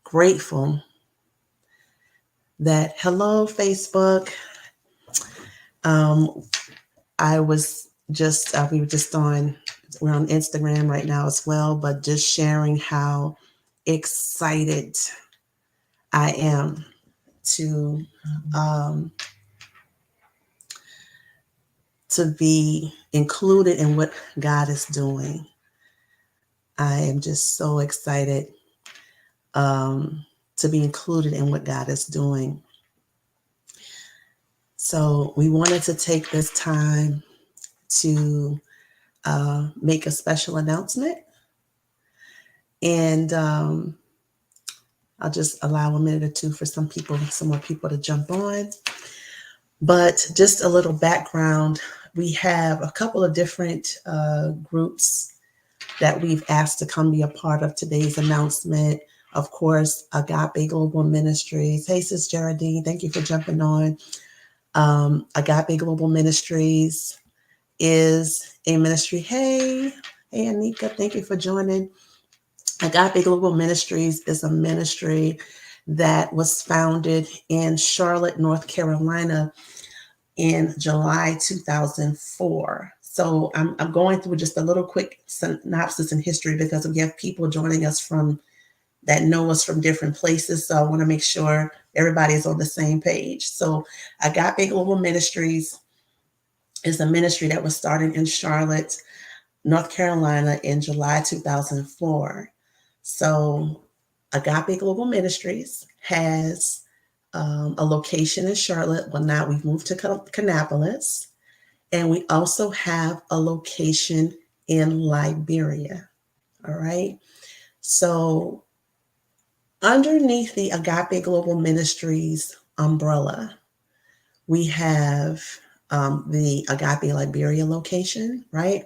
grateful that, hello, Facebook. Um, I was just, we're on Instagram right now as well, but just sharing how excited I am to um, to be included in what God is doing. I am just so excited to be included in what God is doing. So we wanted to take this time to make a special announcement. And I'll just allow a minute or two for some more people to jump on. But just a little background, we have a couple of different groups that we've asked to come be a part of today's announcement. Of course, Agape Global Ministries. Hey, Sis Geraldine, thank you for jumping on. Agape Global Ministries is a ministry. Hey, Anika, thank you for joining. Agape Global Ministries is a ministry that was founded in Charlotte, North Carolina in July 2004. So I'm going through just a little quick synopsis and history because we have people joining us that know us from different places. So I want to make sure everybody's on the same page. So Agape Global Ministries is a ministry that was started in Charlotte, North Carolina in July 2004. So Agape Global Ministries has a location in Charlotte. Well, now we've moved to Kannapolis. And we also have a location in Liberia. All right. So underneath the Agape Global Ministries umbrella, we have the Agape Liberia location, right?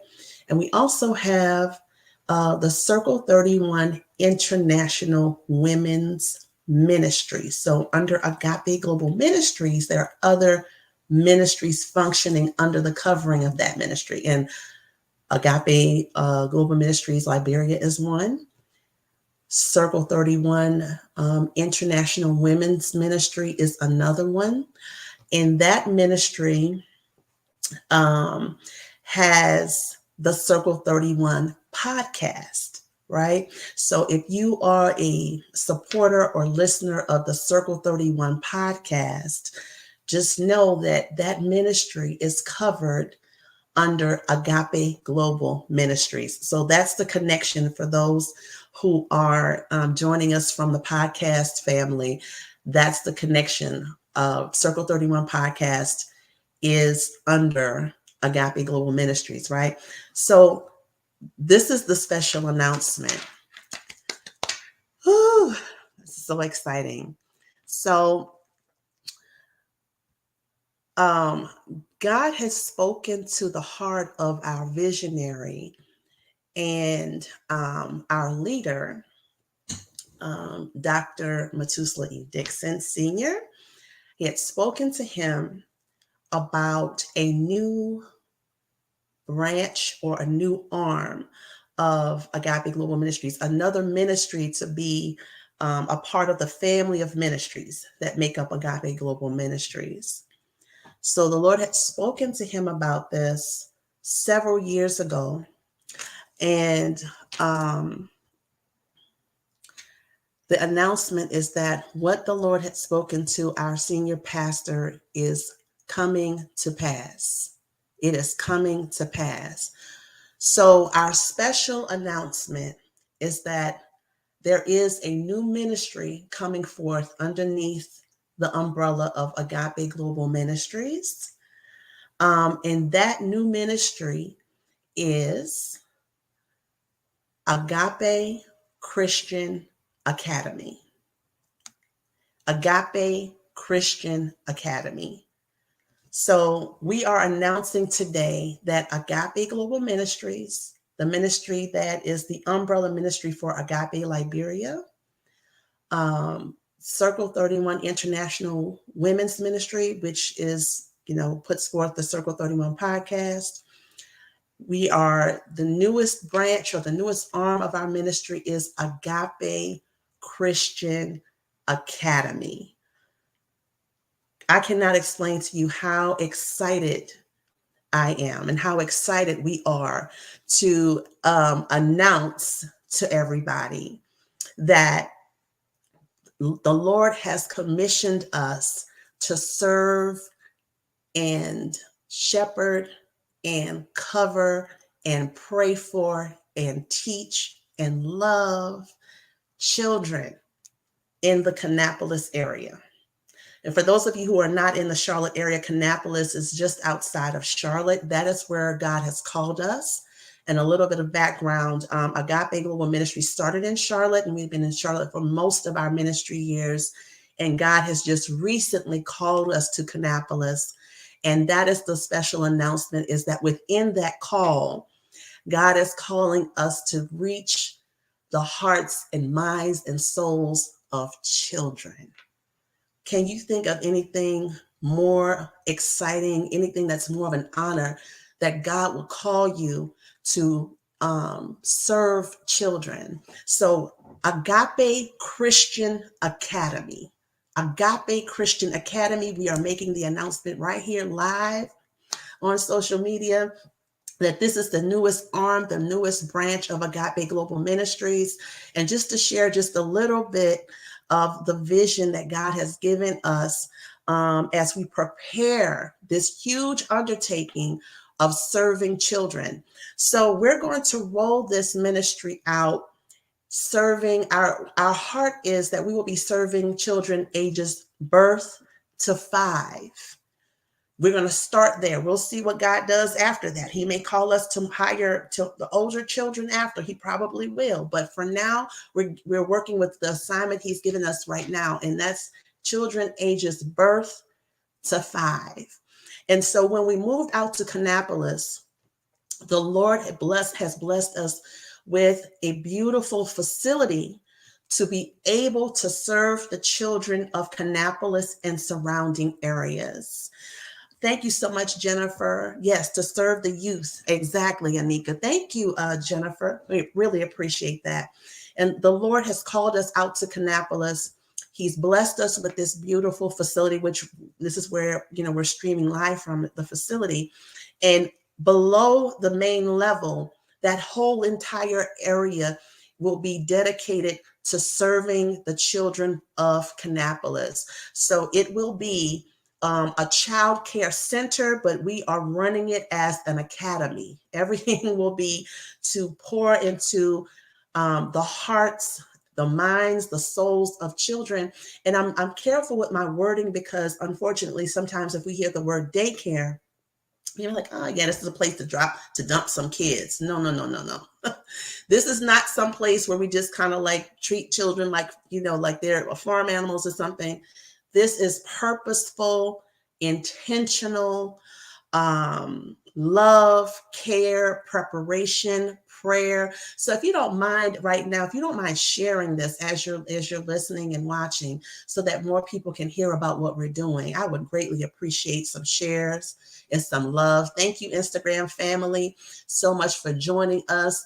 And we also have the Circle 31 International Women's Ministry. So under Agape Global Ministries, there are other ministries functioning under the covering of that ministry. And Agape Global Ministries Liberia is one. Circle 31 International Women's Ministry is another one. And that ministry has the Circle 31 podcast, right? So if you are a supporter or listener of the Circle 31 podcast, just know that that ministry is covered under Agape Global Ministries. So that's the connection for those who are joining us from the podcast family. That's the connection. Circle 31 podcast is under Agape Global Ministries, right? So this is the special announcement. Whew, this is so exciting. So God has spoken to the heart of our visionary and our leader, Dr. Methuselah E. Dixon Sr. He had spoken to him about a new branch or a new arm of Agape Global Ministries, another ministry to be a part of the family of ministries that make up Agape Global Ministries. So the Lord had spoken to him about this several years ago. And the announcement is that what the Lord had spoken to our senior pastor is coming to pass. It is coming to pass. So our special announcement is that there is a new ministry coming forth underneath the umbrella of Agape Global Ministries. And that new ministry is Agape Christian Academy. Agape Christian Academy. So we are announcing today that Agape Global Ministries, the ministry that is the umbrella ministry for Agape Liberia, Circle 31 International Women's Ministry, which is, puts forth the Circle 31 podcast. We are the newest branch or the newest arm of our ministry is Agape Christian Academy. I cannot explain to you how excited I am and how excited we are to announce to everybody that the Lord has commissioned us to serve and shepherd and cover and pray for and teach and love children in the Kannapolis area. And for those of you who are not in the Charlotte area, Kannapolis is just outside of Charlotte. That is where God has called us. And a little bit of background, Agape Global Ministry started in Charlotte, and we've been in Charlotte for most of our ministry years. And God has just recently called us to Kannapolis. And that is the special announcement, is that within that call, God is calling us to reach the hearts and minds and souls of children. Can you think of anything more exciting, anything that's more of an honor, that God will call you to serve children? So Agape Christian Academy. Agape Christian Academy. We are making the announcement right here live on social media that this is the newest arm, the newest branch of Agape Global Ministries. And just to share just a little bit of the vision that God has given us as we prepare this huge undertaking of serving children. So we're going to roll this ministry out, serving. Our heart is that we will be serving children ages birth to 5. We're going to start there. We'll see what God does after that. He may call us to hire to the older children after. He probably will. But for now, we're working with the assignment he's given us right now, and that's children ages birth to 5. And so when we moved out to Kannapolis, the Lord has blessed us with a beautiful facility to be able to serve the children of Kannapolis and surrounding areas. Thank you so much, Jennifer. Yes, to serve the youth. Exactly, Anika. Thank you, Jennifer. We really appreciate that. And the Lord has called us out to Kannapolis. He's blessed us with this beautiful facility, which this is where, we're streaming live from the facility. And below the main level, that whole entire area will be dedicated to serving the children of Kannapolis. So it will be a child care center, but we are running it as an academy. Everything will be to pour into the hearts, the minds, the souls of children. And I'm careful with my wording, because unfortunately, sometimes if we hear the word daycare, you're like, oh yeah, this is a place to dump some kids. No. This is not some place where we just kind of like treat children like, like they're farm animals or something. This is purposeful, intentional, love, care, preparation, prayer. So if you don't mind right now, if you don't mind sharing this as you're listening and watching, so that more people can hear about what we're doing, I would greatly appreciate some shares and some love. Thank you, Instagram family, so much for joining us.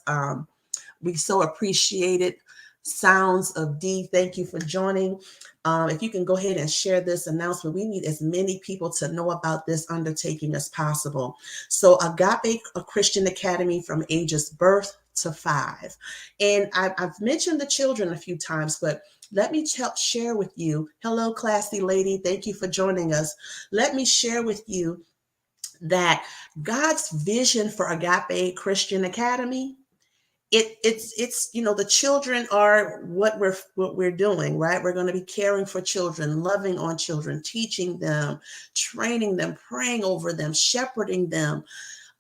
We so appreciate it. Sounds of D, thank you for joining. If you can go ahead and share this announcement, we need as many people to know about this undertaking as possible. So Agape Christian Academy from ages birth to 5. And I've mentioned the children a few times, but let me share with you. Hello, classy lady. Thank you for joining us. Let me share with you that God's vision for Agape Christian Academy, it's the children are what we're doing, right? We're going to be caring for children, loving on children, teaching them, training them, praying over them, shepherding them.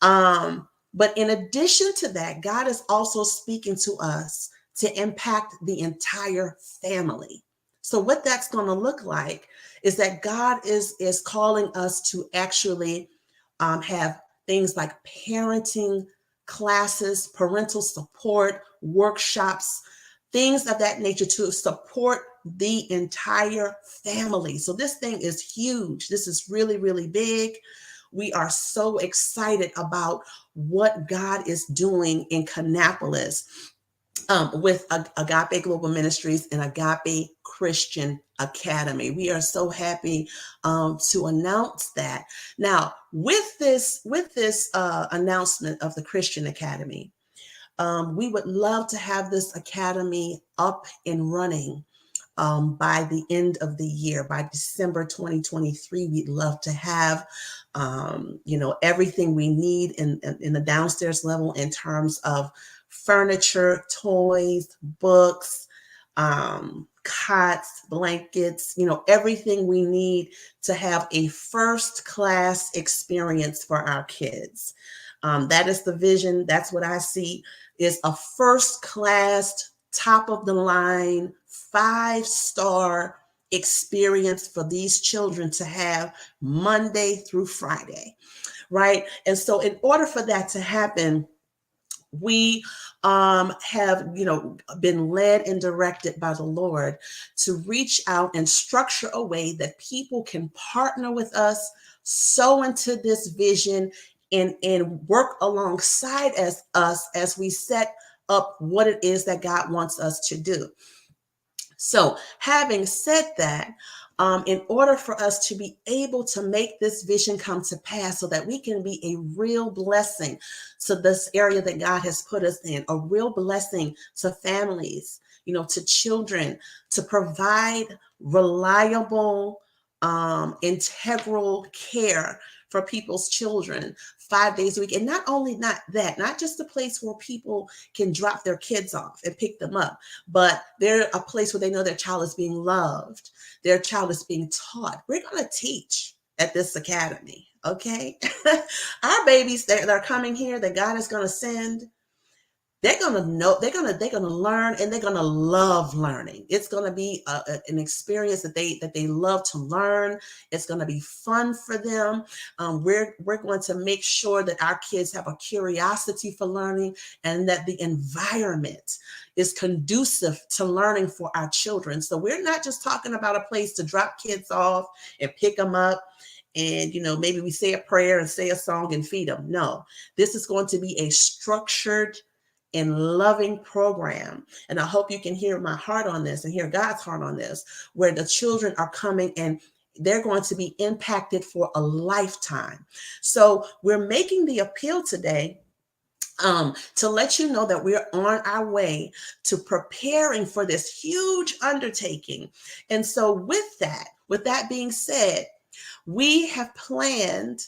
But in addition to that, God is also speaking to us to impact the entire family. So what that's going to look like is that God is calling us to actually have things like parenting classes, parental support, workshops, things of that nature to support the entire family. So this thing is huge. This is really, really big. We are so excited about what God is doing in Kannapolis. with Agape Global Ministries and Agape Christian Academy. We are so happy to announce that. Now, with this announcement of the Christian Academy, we would love to have this academy up and running by the end of the year. By December 2023, we'd love to have everything we need in the downstairs level in terms of furniture, toys, books, cots, blankets, everything we need to have a first class experience for our kids. That is the vision. That's what I see, is a first class, top of the line, 5-star experience for these children to have Monday through Friday, right? And so in order for that to happen, we have been led and directed by the Lord to reach out and structure a way that people can partner with us, sow into this vision, and work alongside us as we set up what it is that God wants us to do. So having said that, in order for us to be able to make this vision come to pass so that we can be a real blessing to this area that God has put us in, a real blessing to families, to children, to provide reliable, integral care for people's children 5 days a week. And not just a place where people can drop their kids off and pick them up, but they're a place where they know their child is being loved, their child is being taught. We're going to teach at this academy, okay? Our babies that are coming here that God is going to send, they're going to know, they're going to learn, and they're going to love learning. It's going to be an experience that they love to learn. It's going to be fun for them. We're going to make sure that our kids have a curiosity for learning, and that the environment is conducive to learning for our children. So we're not just talking about a place to drop kids off and pick them up and, maybe we say a prayer and say a song and feed them. No, this is going to be a structured and loving program. And I hope you can hear my heart on this and hear God's heart on this, where the children are coming and they're going to be impacted for a lifetime. So we're making the appeal today to let you know that we're on our way to preparing for this huge undertaking. And so with that being said, we have planned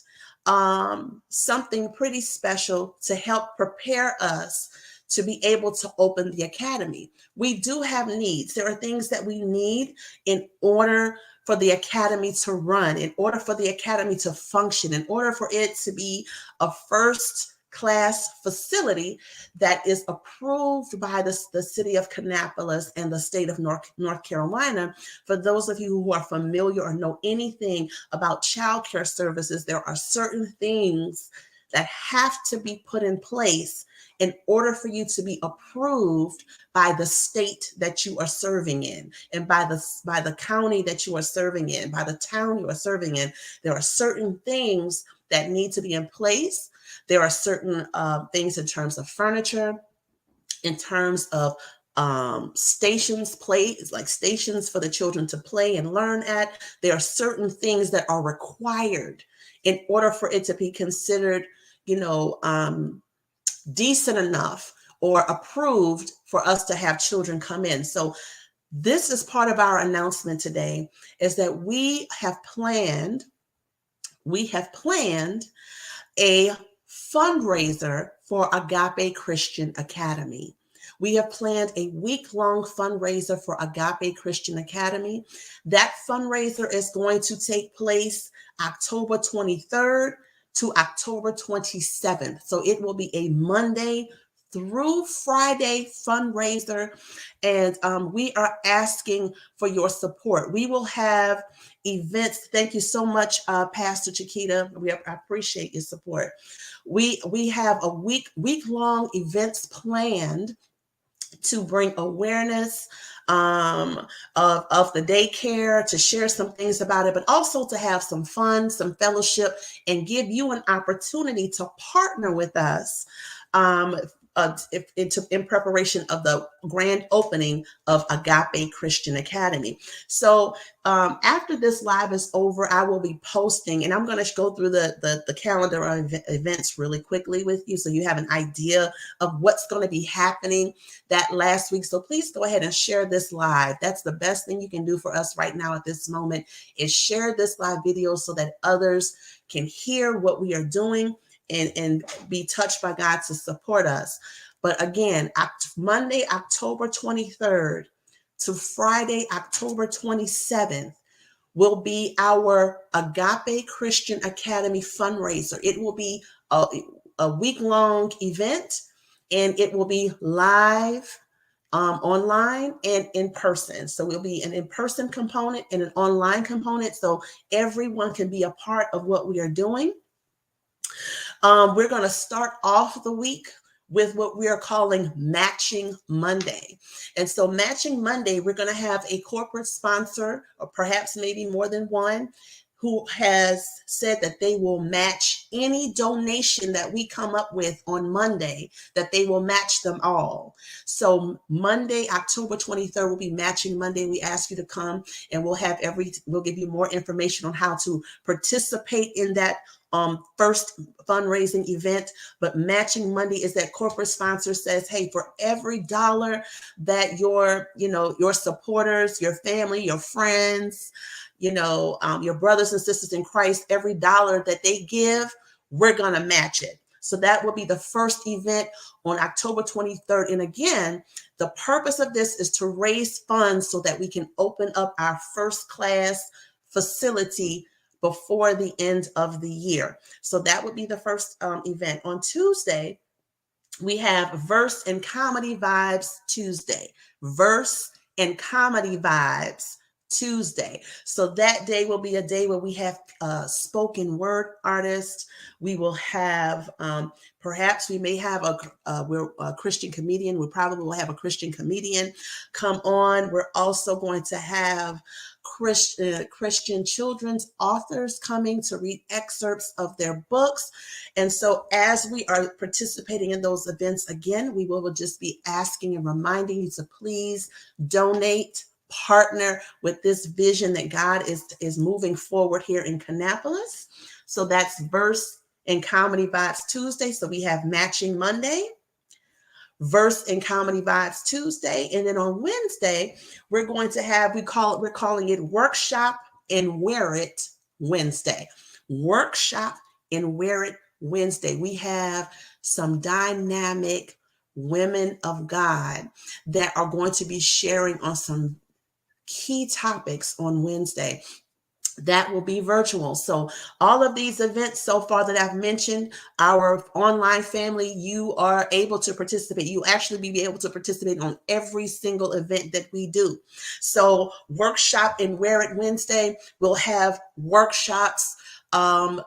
something pretty special to help prepare us to be able to open the academy. We do have needs. There are things that we need in order for the academy to run, in order for the academy to function, in order for it to be a first class facility that is approved by the city of Kannapolis and the state of North Carolina. For those of you who are familiar or know anything about childcare services, there are certain things that have to be put in place in order for you to be approved by the state that you are serving in, and by the county that you are serving in, by the town you are serving in. There are certain things that need to be in place. There are certain things in terms of furniture, in terms of stations for the children to play and learn at. There are certain things that are required in order for it to be considered, decent enough or approved for us to have children come in. So this is part of our announcement today, is that we have planned a fundraiser for Agape Christian Academy. We have planned a week-long fundraiser for Agape Christian Academy. That fundraiser is going to take place October 23rd to October 27th. So it will be a Monday through Friday fundraiser, and we are asking for your support. We will have events. Thank you so much, Pastor Chiquita. I appreciate your support. We have a week-long events planned to bring awareness of the daycare, to share some things about it, but also to have some fun, some fellowship, and give you an opportunity to partner with us in preparation of the grand opening of Agape Christian Academy. So after this live is over, I will be posting, and I'm going to go through the calendar of events really quickly with you so you have an idea of what's going to be happening that last week. So please go ahead and share this live. That's the best thing you can do for us right now at this moment, is share this live video so that others can hear what we are doing and be touched by God to support us. But again, Monday, October 23rd to Friday, October 27th will be our Agape Christian Academy fundraiser. It will be a week-long event, and it will be live, online and in person. So it'll be an in-person component and an online component, so everyone can be a part of what we are doing. We're going to start off the week with what we are calling Matching Monday. And so Matching Monday, we're going to have a corporate sponsor, or perhaps maybe more than one, who has said that they will match any donation that we come up with on Monday, that they will match them all. So Monday, October 23rd will be Matching Monday. We ask you to come, and we'll give you more information on how to participate in that first fundraising event. But Matching Monday is that corporate sponsor says, hey, for every dollar that your supporters, your family, your friends, your brothers and sisters in Christ, every dollar that they give, we're going to match it. So that will be the first event on October 23rd. And again, the purpose of this is to raise funds so that we can open up our first class facility before the end of the year. So that would be the first event. On Tuesday, we have Verse and Comedy Vibes Tuesday. Verse and Comedy Vibes Tuesday. So that day will be a day where we have spoken word artists. We will have, perhaps we may have a Christian comedian. We probably will have a Christian comedian come on. We're also going to have Christian children's authors coming to read excerpts of their books. And so as we are participating in those events, again, we will just be asking and reminding you to please donate, partner with this vision that God is moving forward here in Kannapolis. So that's Verse and Comedy Vibes Tuesday. So we have Matching Monday, Verse and Comedy Vibes Tuesday. And then on Wednesday, we're going to have, we're calling it Workshop and Wear It Wednesday. Workshop and Wear It Wednesday. We have some dynamic women of God that are going to be sharing on some key topics on Wednesday. That will be virtual. So all of these events so far that I've mentioned, our online family, you are able to participate. You actually be able to participate on every single event that we do. So Workshop and Wear It Wednesday, we'll have workshops on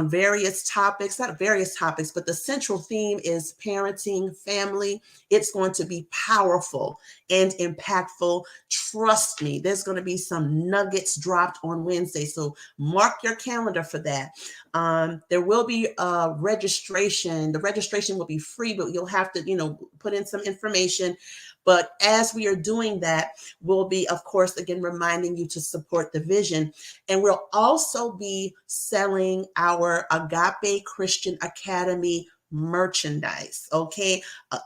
various topics, not various topics, but the central theme is parenting, family. It's going to be powerful and impactful. Trust me, there's going to be some nuggets dropped on Wednesday. So mark your calendar for that. There will be registration. The registration will be free, but you'll have to, put in some information. But as we are doing that, we'll be, of course, again, reminding you to support the vision. And we'll also be selling our Agape Christian Academy merchandise, okay?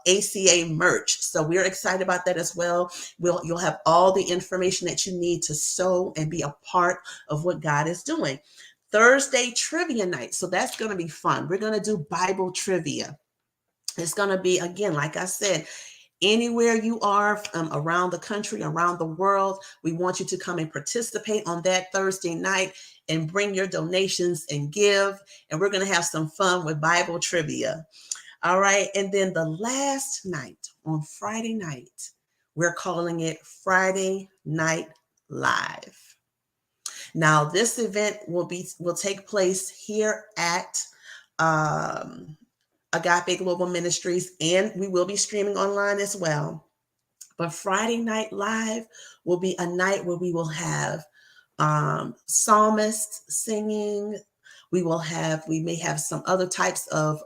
ACA merch. So we're excited about that as well. You'll have all the information that you need to sow and be a part of what God is doing. Thursday, trivia night. So that's going to be fun. We're going to do Bible trivia. It's going to be, again, like I said, anywhere you are around the country, around the world, we want you to come and participate on that Thursday night and bring your donations and give. And we're going to have some fun with Bible trivia. All right. And then the last night, on Friday night, we're calling it Friday Night Live. Now, this event will take place here at Agape Global Ministries, and we will be streaming online as well. But Friday Night Live will be a night where we will have psalmists singing. We may have some other types of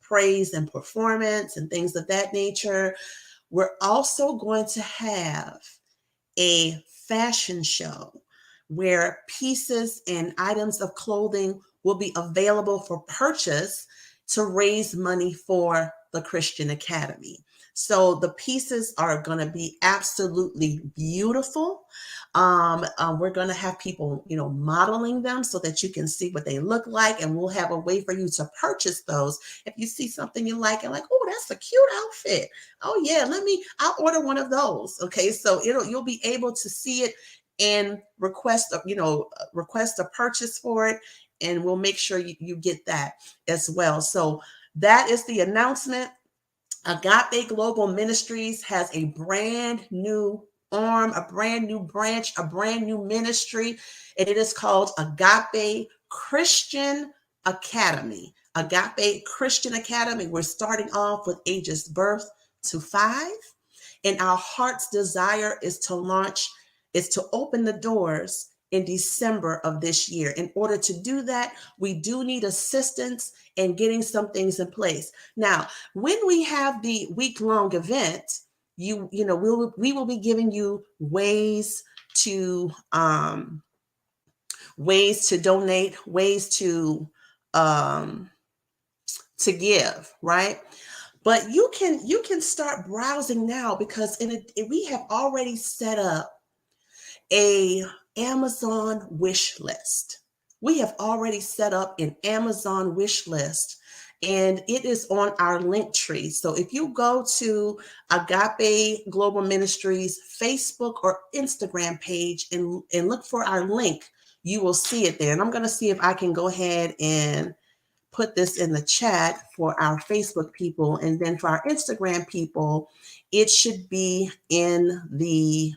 praise and performance and things of that nature. We're also going to have a fashion show where pieces and items of clothing will be available for purchase to raise money for the Christian Academy. So the pieces are going to be absolutely beautiful. We're going to have people, modeling them so that you can see what they look like, and we'll have a way for you to purchase those. If you see something you like and like, oh, that's a cute outfit. Oh yeah, I'll order one of those. Okay, so you'll be able to see it and request a purchase for it, and we'll make sure you get that as well. So that is the announcement. Agape Global Ministries has a brand new arm, a brand new branch, a brand new ministry, and it is called Agape Christian Academy. Agape Christian Academy. We're starting off with ages birth to 5, and our heart's desire is to open the doors in December of this year. In order to do that, we do need assistance in getting some things in place. Now, when we have the week-long event, we will be giving you ways to donate, ways to give, right? But you can start browsing now, because we have already set up a Amazon wish list. We have already set up an Amazon wish list, and it is on our link tree. So if you go to Agape Global Ministries Facebook or Instagram page and look for our link, you will see it there. And I'm going to see if I can go ahead and put this in the chat for our Facebook people, and then for our Instagram people, it should be in the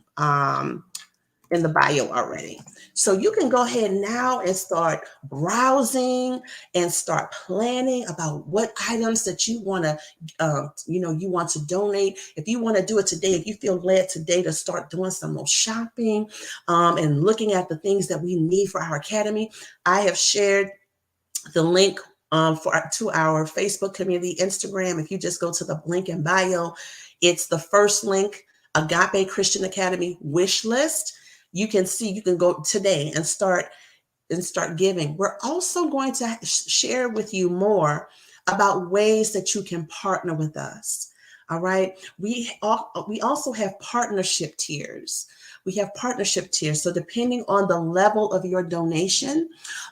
bio already. So you can go ahead now and start browsing and start planning about what items that you want to donate. If you want to do it today, if you feel led today to start doing some more shopping and looking at the things that we need for our academy, I have shared the link to our Facebook community, Instagram. If you just go to the link in bio, it's the first link, Agape Christian Academy wish list. You can go today and start giving. We're also going to share with you more about ways that you can partner with us. All right. We also have partnership tiers. We have partnership tiers. So depending on the level of your donation,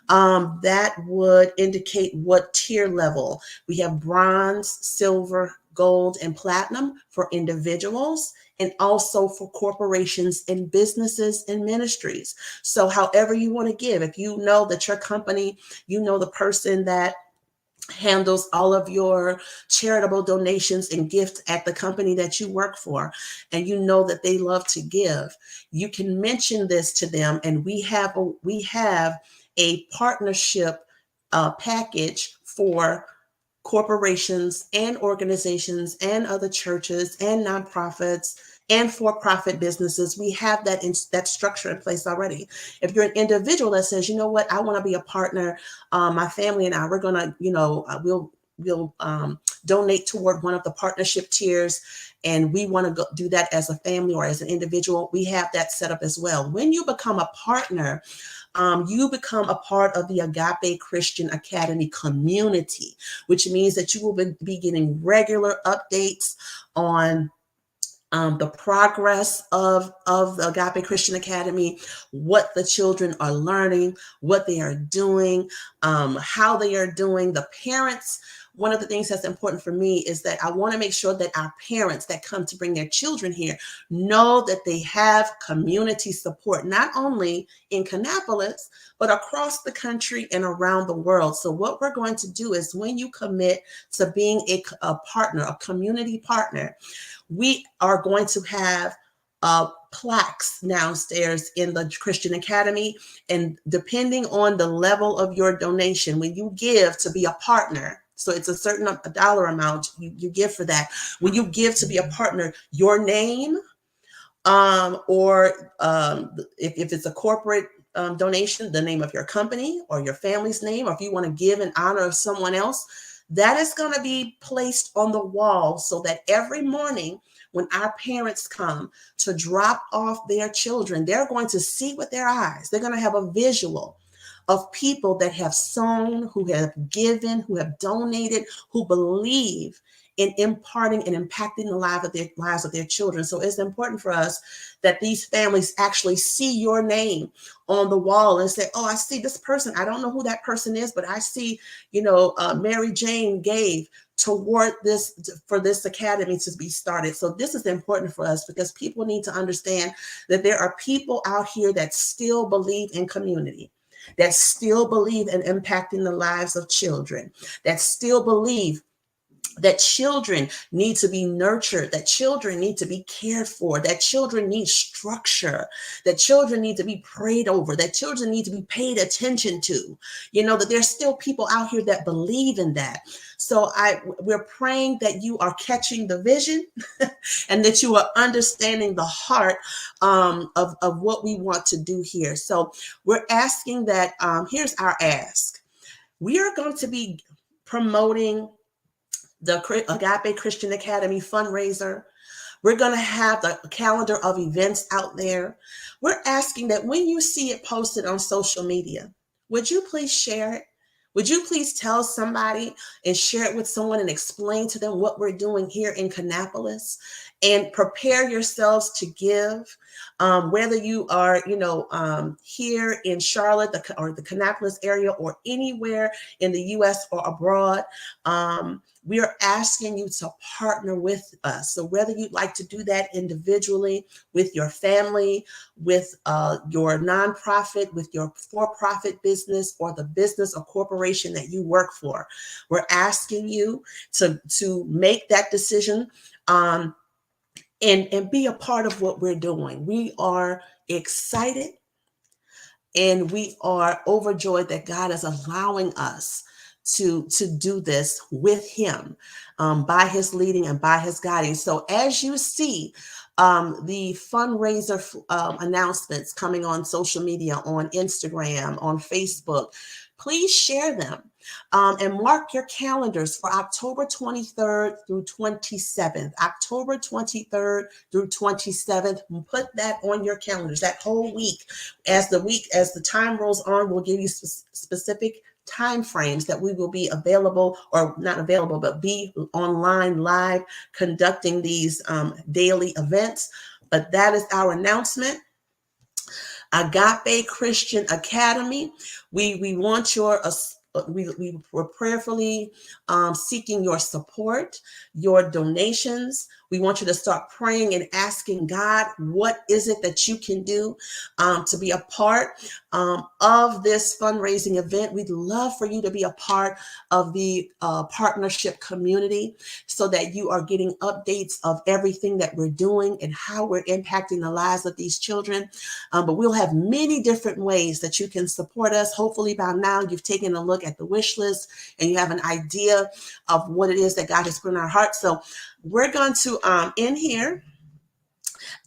that would indicate what tier level. We have bronze, silver, gold, and platinum for individuals, and also for corporations and businesses and ministries. So however you want to give, if you know that your company, the person that handles all of your charitable donations and gifts at the company that you work for, and you know that they love to give, you can mention this to them, and we have a partnership package for corporations and organizations and other churches and nonprofits and for-profit businesses. We have that structure in place already. If you're an individual that says, you know what, I want to be a partner, my family and I, we're going to, we'll donate toward one of the partnership tiers, and we want to do that as a family or as an individual, we have that set up as well. When you become a partner, you become a part of the Agape Christian Academy community, which means that you will be getting regular updates on the progress of the Agape Christian Academy, what the children are learning, what they are doing, how they are doing. The parents, one of the things that's important for me is that I want to make sure that our parents that come to bring their children here know that they have community support, not only in Kannapolis, but across the country and around the world. So what we're going to do is, when you commit to being a partner, a community partner, we are going to have plaques downstairs in the Christian Academy. And depending on the level of your donation, when you give to be a partner, so it's a certain dollar amount you give for that. When you give to be a partner, your name, or if it's a corporate donation, the name of your company or your family's name, or if you want to give in honor of someone else, That is going to be placed on the wall so that every morning when our parents come to drop off their children, they're going to see with their eyes. They're going to have a visual of people that have sown, who have given, who have donated, who believe in imparting and impacting the lives of their children. So it's important for us that these families actually see your name on the wall and say, oh, I see this person. I don't know who that person is, but I see, Mary Jane gave toward this, for this academy to be started. So this is important for us because people need to understand that there are people out here that still believe in community, that still believe in impacting the lives of children, that still believe that children need to be nurtured, that children need to be cared for, that children need structure, that children need to be prayed over, that children need to be paid attention to, that there's still people out here that believe in that. So we're praying that you are catching the vision and that you are understanding the heart of what we want to do here. So we're asking that, here's our ask. We are going to be promoting the Agape Christian Academy fundraiser. We're going to have the calendar of events out there. We're asking that when you see it posted on social media, would you please share it? Would you please tell somebody and share it with someone and explain to them what we're doing here in Kannapolis, and prepare yourselves to give, whether you are, here in Charlotte or the Kannapolis area or anywhere in the U.S. or abroad. We are asking you to partner with us. So whether you'd like to do that individually, with your family, with your nonprofit, with your for-profit business, or the business or corporation that you work for, we're asking you to make that decision and be a part of what we're doing. We are excited and we are overjoyed that God is allowing us to do this with him, by his leading and by his guiding. So as you see the fundraiser announcements coming on social media, on Instagram, on Facebook, please share them and mark your calendars for October 23rd through 27th. October 23rd through 27th. Put that on your calendars, that whole week. As the time rolls on, we'll give you specific time frames that we will be available, or not available, but be online live conducting these daily events. But that is our announcement. Agape Christian Academy. We want your we're prayerfully seeking your support, your donations. We want you to start praying and asking God, what is it that you can do to be a part of this fundraising event? We'd love for you to be a part of the partnership community so that you are getting updates of everything that we're doing and how we're impacting the lives of these children. But we'll have many different ways that you can support us. Hopefully by now you've taken a look at the wish list and you have an idea of what it is that God has put in our hearts. So we're going to end here.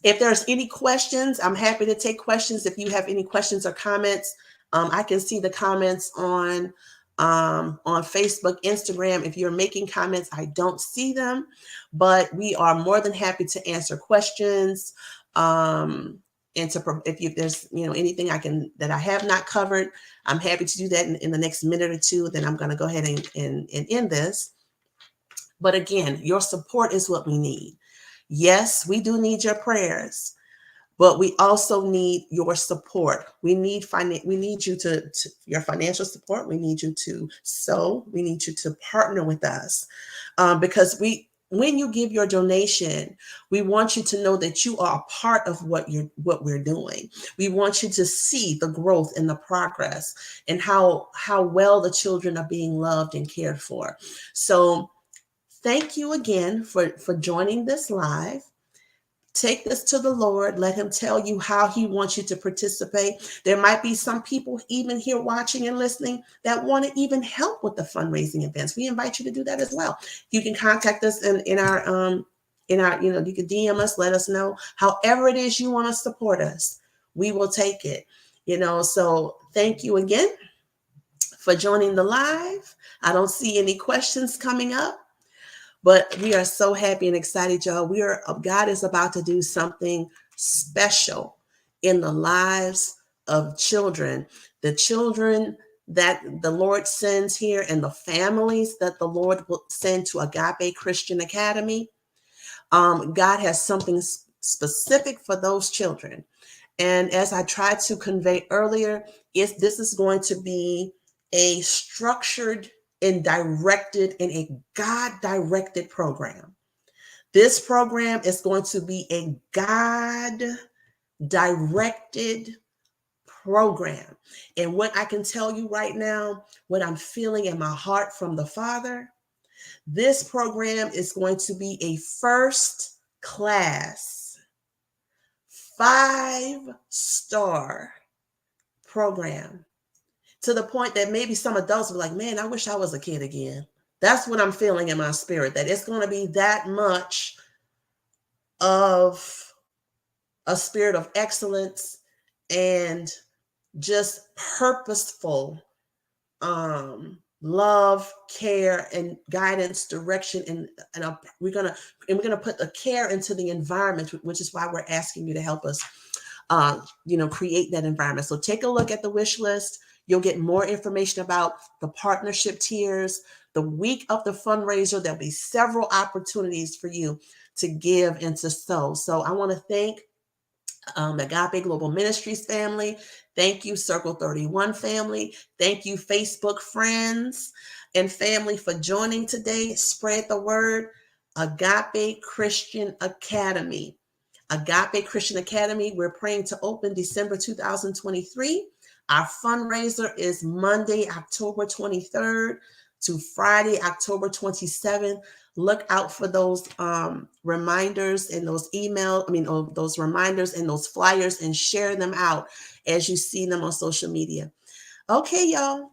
If there's any questions, I'm happy to take questions. If you have any questions or comments, I can see the comments on Facebook, Instagram. If you're making comments, I don't see them, but we are more than happy to answer questions. And if there's anything that I have not covered, I'm happy to do that in the next minute or two. Then I'm going to go ahead and end this. But again, your support is what we need. Yes, we do need your prayers, but we also need your support. We need you to your financial support. We need you to sow. We need you to partner with us, because when you give your donation, we want you to know that you are a part of what we're doing. We want you to see the growth and the progress and how well the children are being loved and cared for. So thank you again for joining this live. Take this to the Lord. Let him tell you how he wants you to participate. There might be some people even here watching and listening that want to even help with the fundraising events. We invite you to do that as well. You can contact us in our you can DM us, let us know. However it is you want to support us, we will take it. So thank you again for joining the live. I don't see any questions coming up, but we are so happy and excited, y'all. God is about to do something special in the lives of children. The children that the Lord sends here and the families that the Lord will send to Agape Christian Academy. God has something specific for those children. And as I tried to convey earlier, this is going to be a structured and directed in a God-directed program. This program is going to be a God-directed program. And what I can tell you right now, what I'm feeling in my heart from the Father, this program is going to be a first class, 5-star program, to the point that maybe some adults will be like, man, I wish I was a kid again. That's what I'm feeling in my spirit, that it's going to be that much of a spirit of excellence and just purposeful love, care, and guidance, direction, and we're gonna put the care into the environment, which is why we're asking you to help us, create that environment. So take a look at the wish list. You'll get more information about the partnership tiers. The week of the fundraiser, there'll be several opportunities for you to give and to sow. So I want to thank Agape Global Ministries family. Thank you, Circle 31 family. Thank you, Facebook friends and family, for joining today. Spread the word. Agape Christian Academy. Agape Christian Academy, we're praying to open December 2023. Our fundraiser is Monday, October 23rd to Friday, October 27th. Look out for those reminders and those those reminders and those flyers, and share them out as you see them on social media. Okay, y'all.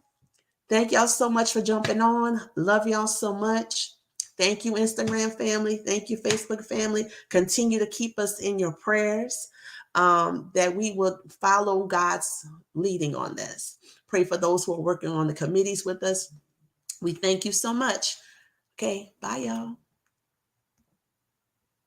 Thank y'all so much for jumping on. Love y'all so much. Thank you, Instagram family. Thank you, Facebook family. Continue to keep us in your prayers, that we will follow God's leading on this. Pray for those who are working on the committees with us. We thank you so much. Okay, bye, y'all.